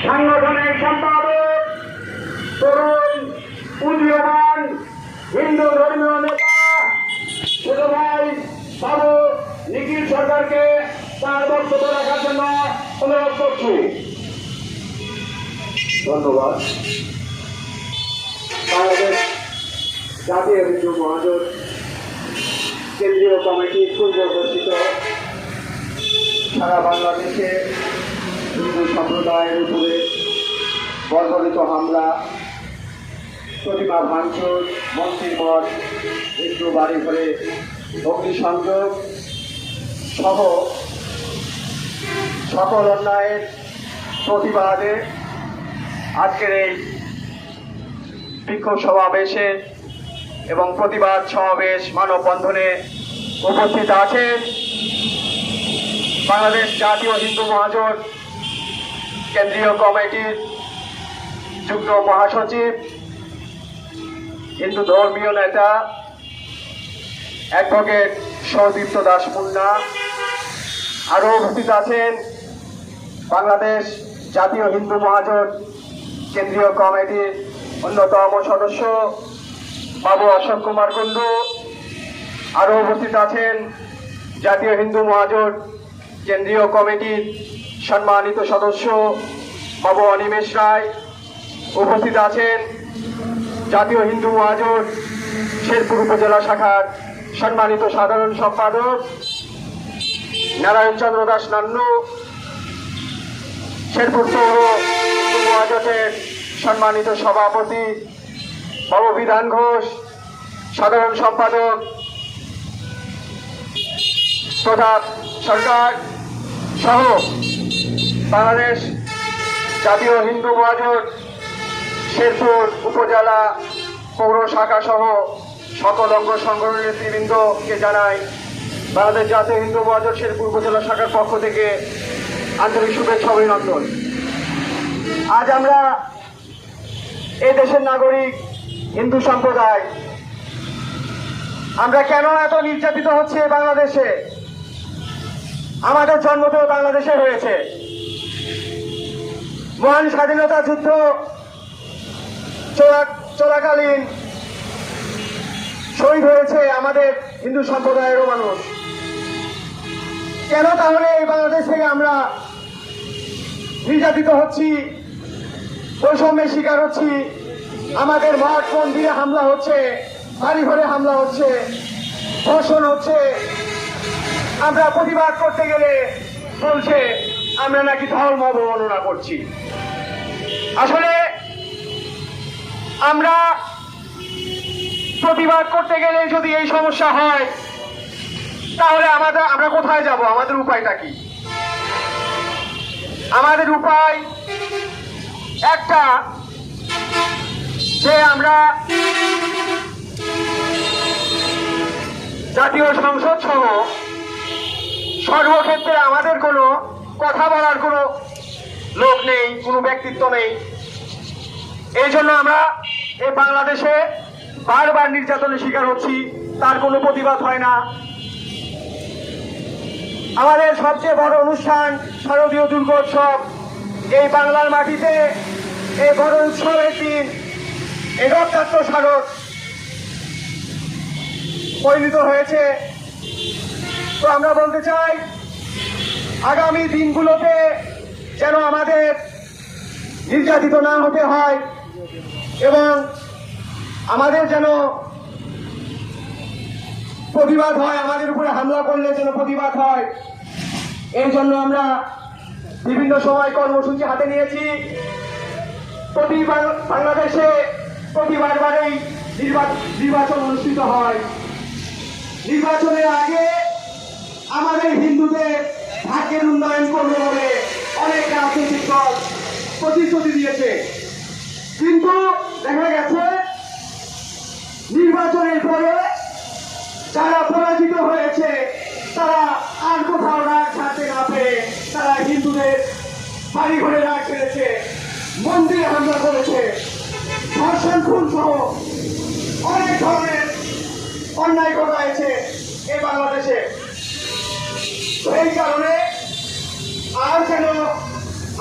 সাংগঠনিক সম্পাদক, তরুণ উদীয়মান হিন্দু ধর্মীয় নেতা ছোট ভাই বাবু নিখিল সরকারকে তার বক্তব্য রাখার জন্য অনুরোধ করছি। ধন্যবাদ। বাংলাদেশ জাতীয় হিন্দু মহাজোট কেন্দ্রীয় কমিটি পূর্ব ঘোষিত সারা বাংলাদেশে হিন্দু সম্প্রদায়ের উপরে বর্বরিত হামলা, প্রতিমা ভাঙচুর, মন্দির মঠ, হিন্দু বাড়ি ঘরে অগ্নিসংযোগ সহ সকল অন্যায়ের প্রতিবাদে আজকের এই বিক্ষোভ সমাবেশে এবং প্রতিবাদ সমাবেশ মানববন্ধনে উপস্থিত আছেন বাংলাদেশ জাতীয় হিন্দু মহাজোট কেন্দ্রীয় কমিটির যুগ্ম মহাসচিব, হিন্দু ধর্মীয় নেতা অ্যাডভোকেট সৌদীপ্ত দাস মুন্না। আরও উপস্থিত আছেন বাংলাদেশ জাতীয় হিন্দু মহাজোট কেন্দ্রীয় কমিটির অন্যতম সদস্য বাবু অশোক কুমার কুণ্ডু। আরও উপস্থিত আছেন জাতীয় হিন্দু মহাজোট কেন্দ্রীয় কমিটির সম্মানিত সদস্য বাবু অনিমেষ রায়। উপস্থিত আছেন জাতীয় হিন্দু মহাজোট শেরপুর উপজেলা শাখার সম্মানিত সাধারণ সম্পাদক নারায়ণ চন্দ্র দাস নান্নু, শেরপুর পৌর হিন্দু মহাজোটের সম্মানিত সভাপতি বাবু বিধান ঘোষ, সাধারণ সম্পাদক প্রতাপ সরকার সহ বাংলাদেশ জাতীয় হিন্দু মহাজোট শেরপুর উপজেলা পৌর শাখা সহ সকল অঙ্গ সংগঠনের নেতৃবৃন্দকে জানাই বাংলাদেশ জাতীয় হিন্দু মহাজোট শেরপুর উপজেলা শাখার পক্ষ থেকে আন্তরিক শুভেচ্ছা অভিনন্দন। আজ আমরা এই দেশের নাগরিক হিন্দু সম্প্রদায় আমরা কেন এত নির্যাতিত হচ্ছে বাংলাদেশে? আমাদের জন্ম তো বাংলাদেশে হয়েছে। মহান স্বাধীনতা যুদ্ধ চলাকালীন শহীদ হয়েছে আমাদের হিন্দু সম্প্রদায়েরও মানুষ। কেন তাহলে এই বাংলাদেশ থেকে আমরা নির্যাতিত হচ্ছি, বৈষম্যের শিকার হচ্ছি? আমাদের মঠ মন্দিরে হামলা হচ্ছে, বাড়ি ঘরে হামলা হচ্ছে, ধর্ষণ হচ্ছে। আমরা প্রতিবাদ করতে গেলে বলছে আমরা নাকি ধর্ম অবমাননা করছি। আসলে আমরা প্রতিবাদ করতে গেলে যদি এই সমস্যা হয় তাহলে আমরা কোথায় যাব? আমাদের উপায়টা কি? আমাদের উপায় একটা, যে আমরা জাতীয় সংসদ সহ সর্বক্ষেত্রে আমাদের কোনো কথা বলার কোনো লোক নেই, কোনো ব্যক্তিত্ব নেই। এই জন্য আমরা এই বাংলাদেশে বারবার নির্যাতনের শিকার হচ্ছি, তার কোনো প্রতিবাদ হয় না। আমাদের সবচেয়ে বড় অনুষ্ঠান শারদীয় দুর্গোৎসব, এই বাংলার মাটিতে এই বড় উৎসবের দিন এই রক্তাক্ত শারদ পরিণত হয়েছে। তো আমরা বলতে চাই আগামী দিনগুলোতে যেন আমাদের নির্যাতিত না হতে হয় এবং আমাদের যেন প্রতিবাদ হয়, আমাদের উপরে হামলা করলে যেন প্রতিবাদ হয়। এই জন্য আমরা বিভিন্ন সময় কর্মসূচি হাতে নিয়েছি। বাংলাদেশে প্রতিবারবারেই নির্বাচন অনুষ্ঠিত হয়। নির্বাচনের আগে আমাদের হিন্দুদের ভাগ্যের উন্নয়ন করবে বলে অনেক রাজনৈতিক দল প্রতিশ্রুতি দিয়েছে, কিন্তু দেখা গেছে নির্বাচনের পরে যারা পরাজিত হয়েছে তারা আর কোথাও রাগ ছাড়তে না পেরে তারা হিন্দুদের বাড়ি ঘরে রাগ ছেড়েছে, মন্দিরে হামলা করেছে, ধর্ষণ খুন সহ অনেক ধরনের অন্যায় ঘটাইছে এই বাংলাদেশে। এই কারণে আর যেন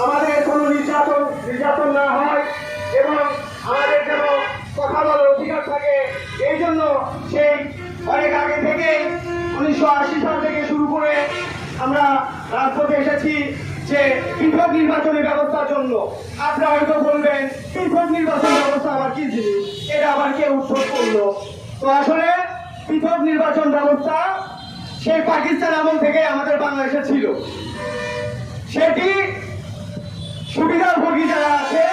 আমাদের কোনো নির্যাতন নির্যাতন না হয় এবং আমাদের যেন কথা বলার অধিকার থাকে, এই জন্য সেই অনেক আগে থেকে 1980 সাল থেকে শুরু করে আমরা রাজপথে এসেছি যে পৃথক নির্বাচনের ব্যবস্থার জন্য। আপনারা হয়তো বলবেন পৃথক নির্বাচন ব্যবস্থা আবার কি জিনিস, এটা আবার কে উদ্যোগ করলো? তো আসলে পৃথক নির্বাচন ব্যবস্থা সেই পাকিস্তান আমল থেকে আমাদের বাংলাদেশে ছিল। সেটি সুবিধাভোগী যারা আছে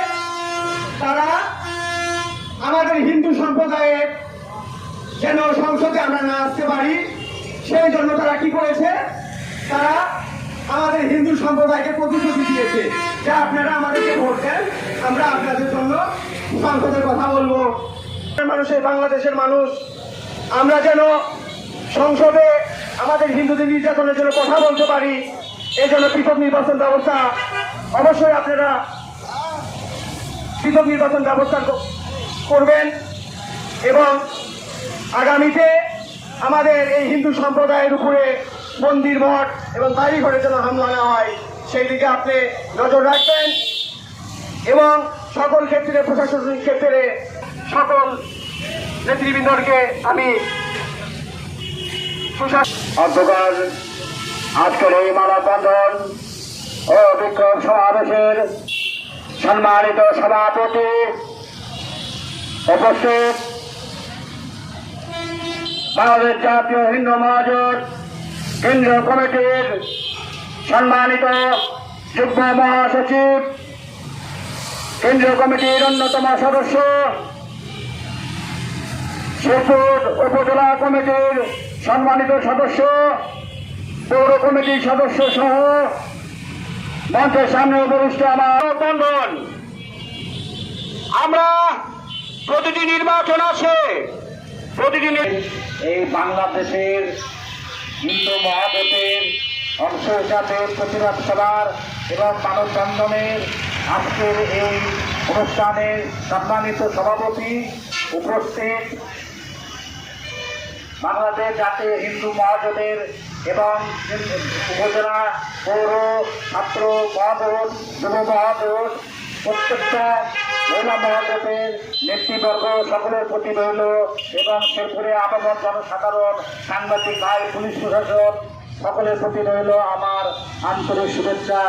তারা আমাদের হিন্দু সম্প্রদায়ের যেন সংসদে আমরা না আসতে পারি, সেই জন্য তারা কি করেছে, তারা আমাদের হিন্দু সম্প্রদায়কে প্রতিশ্রুতি দিয়েছে যে আপনারা আমাদেরকে ভোট দেন, আমরা আপনাদের জন্য সংসদের কথা বলবো। মানুষের বাংলাদেশের মানুষ আমরা যেন সংসদে আমাদের হিন্দুদের নির্যাতনের জন্য কথা বলতে পারি, এই জন্য পৃথক নির্বাচন ব্যবস্থা অবশ্যই আপনারা পৃথক নির্বাচন ব্যবস্থা করবেন এবং আগামীতে আমাদের এই হিন্দু সম্প্রদায়ের উপরে মন্দির, মঠ এবং বাড়ি ঘরে যেন হামলা না হয় সেই দিকে আপনি নজর রাখবেন এবং সকল ক্ষেত্রে, প্রশাসনিক ক্ষেত্রে সকল নেতৃবৃন্দকে আমি অন্ধকার আজকের এই মানববন্ধন ও বিক্ষোভ সমাবেশের সম্মানিত সভাপতি উপস্থিত বাংলাদেশ জাতীয় হিন্দু মহাজোট কেন্দ্রীয় কমিটির সম্মানিত যুগ্ম মহাসচিব, কেন্দ্রীয় কমিটির অন্যতম সদস্য, শেরপুর উপজেলা কমিটির সম্মানিত সদস্য, পৌর কমিটির সদস্য সহ মঞ্চের সামনে উপবিষ্ট আমার বন্ধন। আমরা প্রতিটি নির্বাচন আছে, প্রতিটি এই বাংলাদেশের হিন্দু মহাজোটের অংশ হিসাবে প্রতিবাদ সভার এবং মানববন্ধনের আজকের এই অনুষ্ঠানের সম্মানিত সভাপতি উপস্থিত বাংলাদেশ জাতীয় হিন্দু মহাজোটের এবং উপজেলা, পৌর, ছাত্র মহাজোট, যুব মহাজোট, প্রত্যেকটা মহিলা মহাজোটের নেতৃবর্গ সকলের প্রতি রইল এবং শেরপুরে আপামর জনসাধারণ, সাংবাদিক ভাই, পুলিশ প্রশাসন সকলের প্রতি রইল আমার আন্তরিক শুভেচ্ছা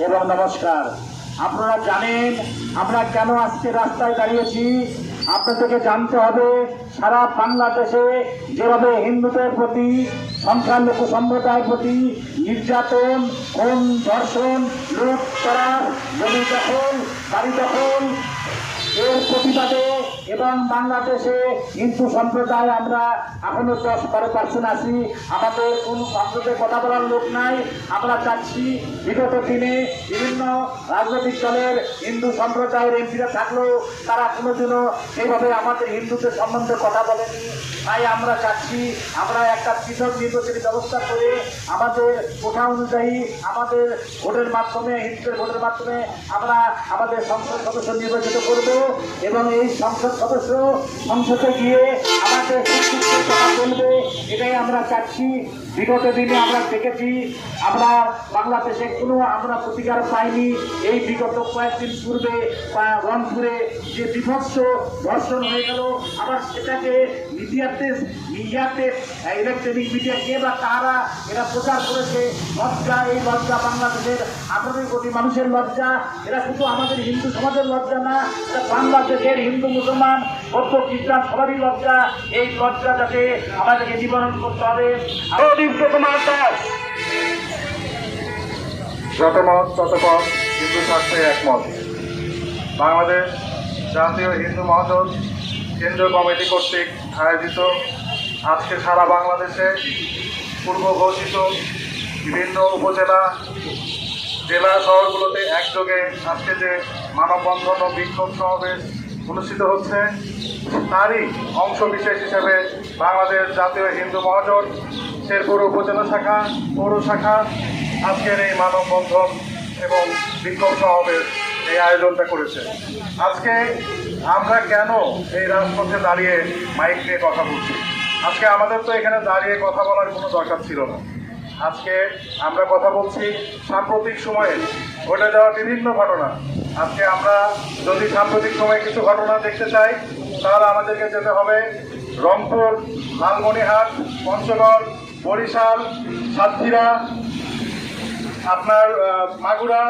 এবং নমস্কার। আপনারা জানেন আমরা কেন আজকে রাস্তায় দাঁড়িয়েছি। আপনাদেরকে জানতে হবে সারা বাংলাদেশে যেভাবে হিন্দুদের প্রতি, সংখ্যালঘু সম্প্রদায়ের প্রতি নির্যাতন, খুন, ধর্ষণ, লুট করা, জমি দখল, বাড়ি দখল, এর প্রতিবাদে এবং বাংলাদেশে হিন্দু সম্প্রদায় আমরা এখনো 10-12% আছি, আমাদের কোন সংসদে কথা বলার লোক নাই। আমরা চাচ্ছি বিগত দিনে বিভিন্ন রাজনৈতিক দলের হিন্দু সম্প্রদায়ের এমপিরা থাকলেও তারা কোনোদিনও সেইভাবে আমাদের হিন্দুদের সম্বন্ধে কথা বলেনি। তাই আমরা চাচ্ছি আমরা একটা পৃথক নির্বাচনী ব্যবস্থা করে আমাদের কোঠা অনুযায়ী আমাদের ভোটের মাধ্যমে, হিন্দুদের ভোটের মাধ্যমে আমরা আমাদের সংসদ সদস্য নির্বাচিত করব এবং এই সংসদ সদস্য সংসদে গিয়ে আমাদের কথা বলবে, এটাই আমরা চাচ্ছি। বিগত দিনে আমরা দেখেছি আমরা বাংলাদেশে কোনো আমরা প্রতিকার পাইনি। এই বিগত কয়েকদিন পূর্বে রংপুরে যে বিভৎস ধর্ষণ হয়ে গেল, আবার সেটাকে মিডিয়াতে ইলেকট্রনিক মিডিয়া কে বা কারা এরা প্রচার করেছে। লজ্জা, এই লজ্জা বাংলাদেশের 18 কোটি মানুষের লজ্জা। এরা শুধু আমাদের হিন্দু সমাজের লজ্জা না, এটা বাংলাদেশের হিন্দু, মুসলমান, বৌদ্ধ, খ্রিস্টান সবারই লজ্জা। এই লজ্জা যাতে আমাদেরকে নিবারণ করতে হবে। কুমার দাস, যত মত তত পথ, হিন্দু স্বার্থে একমত। বাংলাদেশ জাতীয় হিন্দু মহাজোট কেন্দ্রীয় কমিটি কর্তৃক আয়োজিত আজকে সারা বাংলাদেশে পূর্ব ঘোষিত বিভিন্ন উপজেলা, জেলা শহরগুলোতে একযোগে আজকে যে মানববন্ধন ও বিক্ষোভ সমাবেশ অনুষ্ঠিত হচ্ছে, তারই অংশ বিশেষ হিসেবে বাংলাদেশ জাতীয় হিন্দু মহাজোট শেরপুর উপজেলা শাখা, পৌর শাখা আজকের এই মানববন্ধন এবং বিক্ষোভ সমাবেশ এই আয়োজনটা করেছে। আজকে আমরা কেন এই রাজপথে দাঁড়িয়ে মাইক নিয়ে কথা বলছি? আজকে আমাদের তো এখানে দাঁড়িয়ে কথা বলার কোনো দরকার ছিল না। আজকে আমরা কথা বলছি সাম্প্রতিক সময়ে ঘটে যাওয়া বিভিন্ন ঘটনা। আজকে আমরা যদি সাম্প্রতিক সময়ে কিছু ঘটনা দেখতে চাই তাহলে আমাদেরকে যেতে হবে রংপুর, লালমনিরহাট, পঞ্চগড়, বরিশাল, সাতক্ষীরা, আপনার মাগুরা,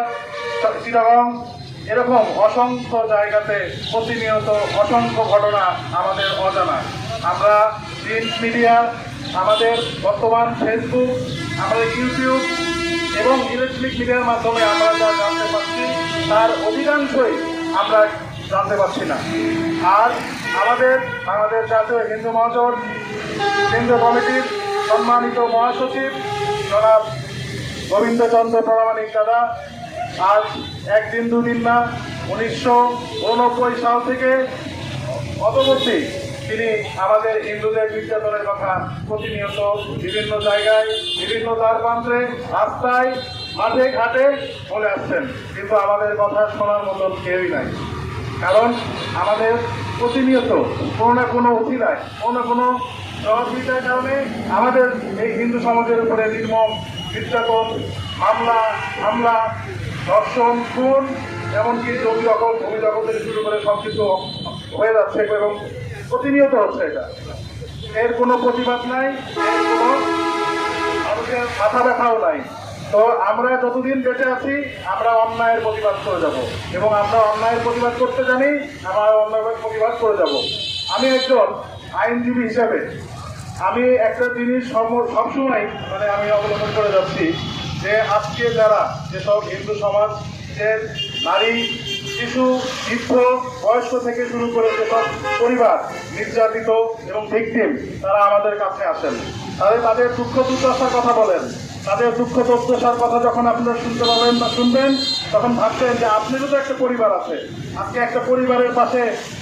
চিটাগং, এরকম অসংখ্য জায়গাতে প্রতিনিয়ত অসংখ্য ঘটনা আমাদের অজানা। আমরা প্রিন্ট মিডিয়া, আমাদের বর্তমান ফেসবুক, আমাদের ইউটিউব এবং ইলেকট্রনিক মিডিয়ার মাধ্যমে আমরা যা জানতে পারছি তার অধিকাংশই আমরা জানতে পারছি না। আর আমাদের বাংলাদেশ জাতীয় হিন্দু মহাজোট কেন্দ্রীয় কমিটির সম্মানিত মহাসচিব জনাব গোবিন্দচন্দ্র প্রামাণিক দাদা আজ একদিন দুদিন না 1989 সাল থেকে অতবর্তী তিনি আমাদের হিন্দুদের নির্যাতনের কথা প্রতিনিয়ত বিভিন্ন জায়গায়, বিভিন্ন দ্বারপ্রান্তে, রাস্তায়, মাঠে ঘাটে বলে আসছেন, কিন্তু আমাদের কথা শোনার মতন কেউই নাই। কারণ আমাদের প্রতিনিয়ত কোনো না কোনো অভিনয়, কোনো না কোনো জবাবদিহিতার কারণে আমাদের এই হিন্দু সমাজের উপরে নির্মম নির্যাতন, মামলা, হামলা, ধর্ষণ, খুন, এমনকি জমি দখল, ভূমি দখল থেকে শুরু করে সব কিছু হয়ে যাচ্ছে এবং প্রতিনিয়ত হচ্ছে। এর কোনো প্রতিবাদ নাই, এর কোনো মানুষের মাথা ব্যথাও নাই। তো আমরা যতদিন বেঁচে আছি আমরা অন্যায়ের প্রতিবাদ করে যাব এবং আমরা অন্যায়ের প্রতিবাদ করতে জানি, আমরা অন্যায়ের প্রতিবাদ করে যাব। আমি একজন আইনজীবী হিসাবে আমি একটা জিনিস সবসময় আমি অবলম্বন করে যাচ্ছি যে আজকে যারা যেসব হিন্দু সমাজ যে নারী, শিশু, বৃদ্ধ, বয়স্ক থেকে শুরু করে যেসব পরিবার নির্যাতিত এবং ভিকটিম তারা আমাদের কাছে আসেন, তাদের দুঃখ দুর্দশার কথা বলেন, তাদের দুঃখ দুর্দশার কথা যখন আপনারা শুনতে পাবেন বা শুনবেন তখন ভাবছেন যে আপনারও তো একটা পরিবার আছে। আজকে একটা পরিবারের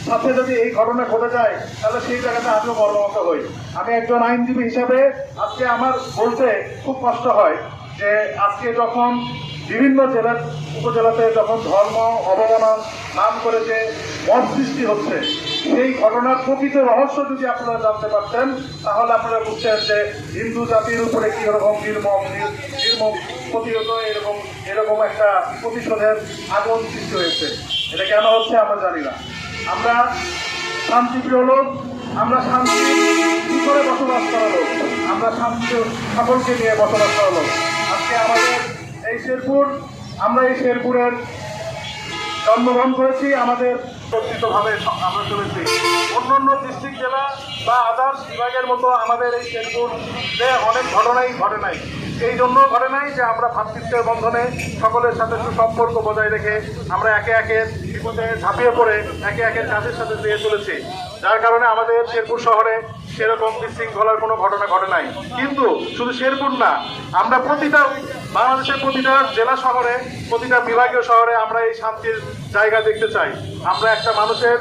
সাথে যদি এই ঘটনা ঘটে যায় তাহলে সেই জায়গাতে আমিও মর্মাহত হই। আমি একজন আইনজীবী হিসাবে আজকে আমার বলতে খুব কষ্ট হয় যে আজকে যখন বিভিন্ন জেলার উপজেলাতে যখন ধর্ম অবমাননার নাম করে যে মত সৃষ্টি হচ্ছে, সেই ঘটনার প্রকৃত রহস্য যদি আপনারা জানতে পারতেন তাহলে আপনারা বুঝতেন যে হিন্দু জাতির উপরে কি রকম নির্মম প্রতিহত এরকম একটা প্রতিশোধের আগুন সৃষ্টি হয়েছে। এটা কেন হচ্ছে আমরা জানি না। আমরা শান্তিপ্রিয় লোক, আমরা শান্তি কি করে বসবাস করা লোক, আমরা শান্তি সকলকে নিয়ে বসবাস করা লোক। আজকে আমাদের এই শেরপুর, আমরা এই শেরপুরের জন্মগ্রহণ করেছি, আমাদের কর্তৃত্বভাবে আমরা চলেছি। অন্যান্য ডিস্ট্রিক্ট জেলা বা আদার্স বিভাগের মতো আমাদের এই শেরপুরে অনেক ঘটনাই ঘটে নাই। এই জন্য ঘটে নাই যে আমরা ভ্রাতৃত্বের বন্ধনে সকলের সাথে সুসম্পর্ক বজায় রেখে আমরা একে একের বিপদে ঝাঁপিয়ে পড়ে একে একের কাজের সাথে দিয়ে চলেছি, যার কারণে আমাদের শেরপুর শহরে সেরকম বিশৃঙ্খলার কোনো ঘটনা ঘটে নাই। কিন্তু শুধু শেরপুর না, আমরা বাংলাদেশের প্রতিটা জেলা শহরে, প্রতিটা বিভাগীয় শহরে আমরা এই শান্তির জায়গা দেখতে চাই। আমরা একটা মানুষের